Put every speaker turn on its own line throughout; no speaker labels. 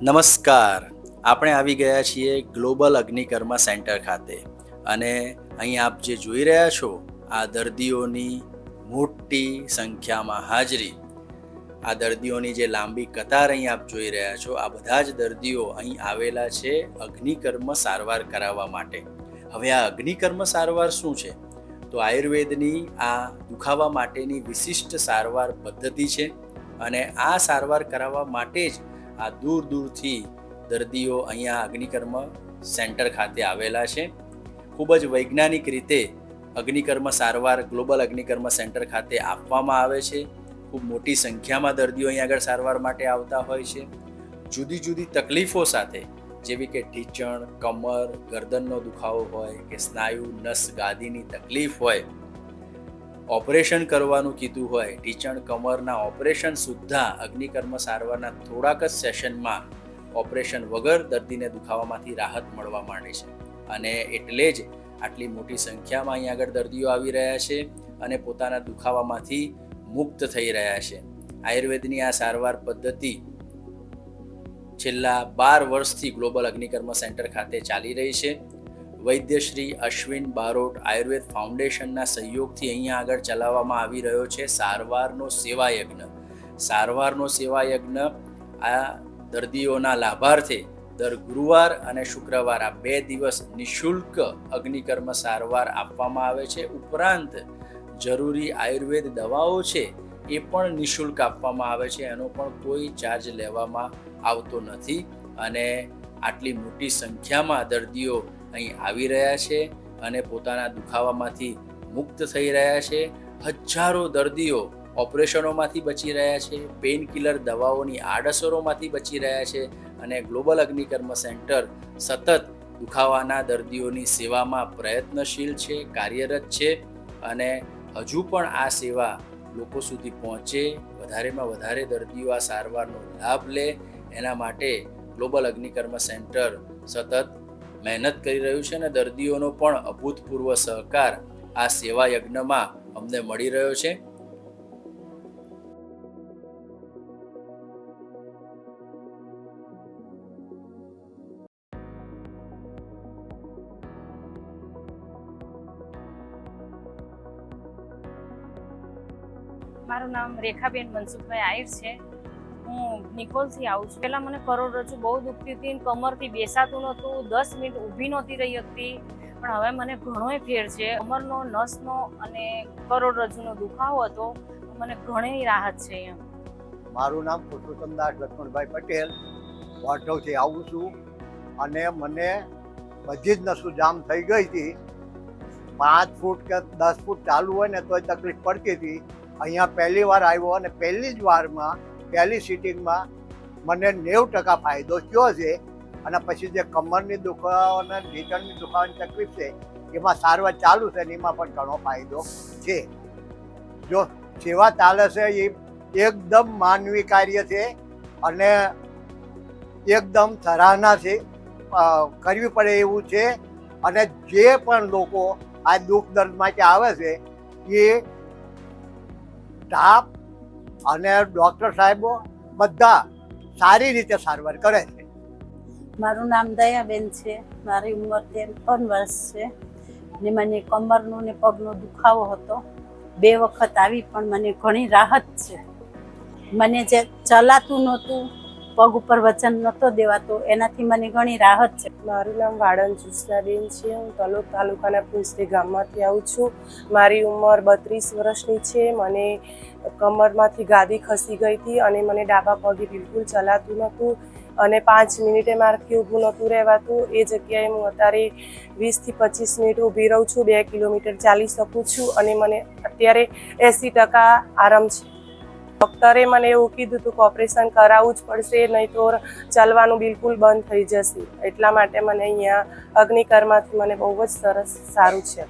નમસ્કાર. આપણે આવી ગયા છીએ ગ્લોબલ અગ્નિકર્મ સેન્ટર ખાતે અને અહીં આપ જે જોઈ રહ્યા છો આ દર્દીઓની મોટી સંખ્યામાં હાજરી, આ દર્દીઓની જે લાંબી કતાર અહીં આપ જોઈ રહ્યા છો, આ બધા જ દર્દીઓ અહીં આવેલા છે અગ્નિકર્મ સારવાર કરાવવા માટે. હવે આ અગ્નિકર્મ સારવાર શું છે? તો આયુર્વેદની આ દુખાવા માટેની વિશિષ્ટ સારવાર પદ્ધતિ છે અને આ સારવાર કરાવવા માટે જ આ દૂર દૂરથી દર્દીઓ અહીંયા અગ્નિકર્મ સેન્ટર ખાતે આવેલા છે. ખૂબ જ વૈજ્ઞાનિક રીતે અગ્નિકર્મ સારવાર ગ્લોબલ અગ્નિકર્મ સેન્ટર ખાતે આપવામાં આવે છે. ખૂબ મોટી સંખ્યામાં દર્દીઓ અહીં આગળ સારવાર માટે આવતા હોય છે. જુદી જુદી તકલીફો સાથે, જેવી કે ઢીંચણ, કમર, ગરદનનો દુખાવો હોય કે સ્નાયુ નસ ગાદીની તકલીફ હોય, ઓપરેશન કરવાનું કીધું હોય, ઢીંચણ કમરના ઓપરેશન સુદ્ધા અગ્નિકર્મ સારવારના થોડાક જ સેશનમાં ઓપરેશન વગર દર્દીને દુખાવામાંથી રાહત મળવા માંડે છે. અને એટલે જ આટલી મોટી સંખ્યામાં અહીં આગળ દર્દીઓ આવી રહ્યા છે અને પોતાના દુખાવામાંથી મુક્ત થઈ રહ્યા છે. આયુર્વેદની આ સારવાર પદ્ધતિ છેલ્લા 12 વર્ષથી ગ્લોબલ અગ્નિકર્મ સેન્ટર ખાતે ચાલી રહી છે. વૈદ્ય શ્રી અશ્વિન બારોટ આયુર્વેદ ફાઉન્ડેશનના સહયોગથી અહીંયા આગળ ચલાવવામાં આવી રહ્યો છે સારવારનો સેવાયજ્ઞ. સારવારનો સેવાયજ્ઞ આ દર્દીઓના લાભાર્થે દર ગુરુવાર અને શુક્રવાર આ 2 દિવસ નિઃશુલ્ક અગ્નિકર્મ સારવાર આપવામાં આવે છે. ઉપરાંત જરૂરી આયુર્વેદ દવાઓ છે એ પણ નિઃશુલ્ક આપવામાં આવે છે. એનો પણ કોઈ ચાર્જ લેવામાં આવતો નથી અને આટલી મોટી સંખ્યામાં દર્દીઓ અહીં આવી રહ્યા છે અને પોતાના દુખાવામાંથી મુક્ત થઈ રહ્યા છે. હજારો દર્દીઓ ઓપરેશનોમાંથી બચી રહ્યા છે, પેઇન કિલર દવાઓની આડઅસરોમાંથી બચી રહ્યા છે અને ગ્લોબલ અગ્નિકર્મ સેન્ટર સતત દુખાવાના દર્દીઓની સેવામાં પ્રયત્નશીલ છે, કાર્યરત છે અને હજુ પણ આ સેવા લોકો સુધી પહોંચે, વધારેમાં વધારે દર્દીઓ આ સારવારનો લાભ લે, એના માટે ગ્લોબલ અગ્નિકર્મ સેન્ટર સતત મહેનત કરી રહ્યું છે અને દર્દીઓનો પણ અભૂતપૂર્વ સહકાર આ સેવા યજ્ઞમાં અમને મળી રહ્યો છે.
મારું નામ રેખાબેન મનસુખભાઈ આહિર છે. હું નિકોલથી આવું છું. પહેલાં મને કરોડરજ્જુ બહુ દુખતી હતી, કમરથી બેસાતું નહોતું, 10 મિનિટ ઊભી નહોતી રહી શકતી. પણ હવે મને ઘણોય ફેર છે. કમરનો, નસનો અને કરોડરજ્જુનો દુખાવો હતો, મને ઘણી રાહત છે. એમ
મારું નામ પુરુષોત્તમદાસ લક્ષ્મણભાઈ પટેલ, વાઢવથી આવું છું અને મને બધી જ નસો જામ થઈ ગઈ હતી. 5 ફૂટ કે 10 ફૂટ ચાલુ હોય ને તોય તકલીફ પડતી હતી. અહીંયા પહેલી વાર આવ્યો અને પહેલી જ વારમાં, પહેલી સિટિંગમાં મને 90% ફાયદો થયો છે. અને પછી જે કમરની દુખાવો અને ઢીંચણની દુખાવાની તકલીફ છે એમાં સારવાર ચાલુ છે અને એમાં પણ ઘણો ફાયદો છે. જો સેવા ચાલે છે એ એકદમ માનવી કાર્ય છે અને એકદમ સરાહના છે, કરવી પડે એવું છે. અને જે પણ લોકો આ દુઃખ દર્દ માટે આવે છે એ સ્ટાફ અને ડૉક્ટર સાહેબો બધા સારી રીતે સારવાર કરે છે.
મારું નામ દયાબેન છે. મારી ઉંમર 53 વર્ષ છે ને મને કમરનો ને પગનો દુખાવો હતો. 2 વખત આવી પણ મને ઘણી રાહત છે. મને જે ચલાતું નહોતું, પગ ઉપર વજન નહોતો દેવાતો, એનાથી મને ઘણી રાહત છે.
મારું નામ વાડન જ્યોત્સનાબેન છે. હું તલોદ તાલુકાના પુંસરી ગામમાંથી આવું છું. મારી ઉંમર 32 વર્ષની છે. મને કમરમાંથી ગાદી ખસી ગઈ હતી અને મને ડાબા પગે બિલકુલ ચલાતું નહોતું અને 5 મિનિટે મારાથી ઊભું નહોતું રહેવાતું. એ જગ્યાએ હું અત્યારે 20 થી 25 મિનિટ ઊભી રહું છું, 2 કિલોમીટર ચાલી શકું છું અને મને અત્યારે 80% આરામ છે. ડૉક્ટરે મને એવું કીધું હતું કે ઓપરેશન કરાવવું જ પડશે, નહીં તો ચાલવાનું બિલકુલ બંધ થઈ જશે. એટલા માટે મને અહીંયા અગ્નિકર્મથી મને બહુ જ સરસ સારું છે.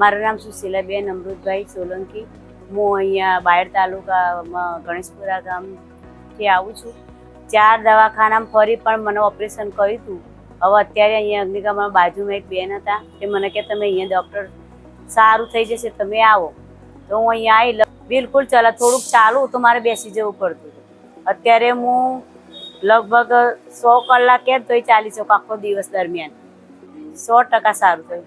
મારું નામ સુશીલાબેન અમૃતભાઈ સોલંકી. હું અહીંયા બાયડ તાલુકામાં ગણેશપુરા ગામથી આવું છું. 4 દવાખાનામાં ફરી પણ મને ઓપરેશન કર્યું હતું. હવે અત્યારે અહીંયા અગ્નિકર્મમાં બાજુમાં એક બેન હતા, તે મને કે તમે અહીંયા ડૉક્ટર સારું થઈ જશે, તમે આવો. તો હું અહીંયા આવી, બિલકુલ થોડુંક ચાલું તો મારે બેસી જવું પડતું હતું. અત્યારે હું લગભગ 100 કલાક કેમ તોય ચાલી શકો આખો દિવસ દરમિયાન. 100% સારું થયું.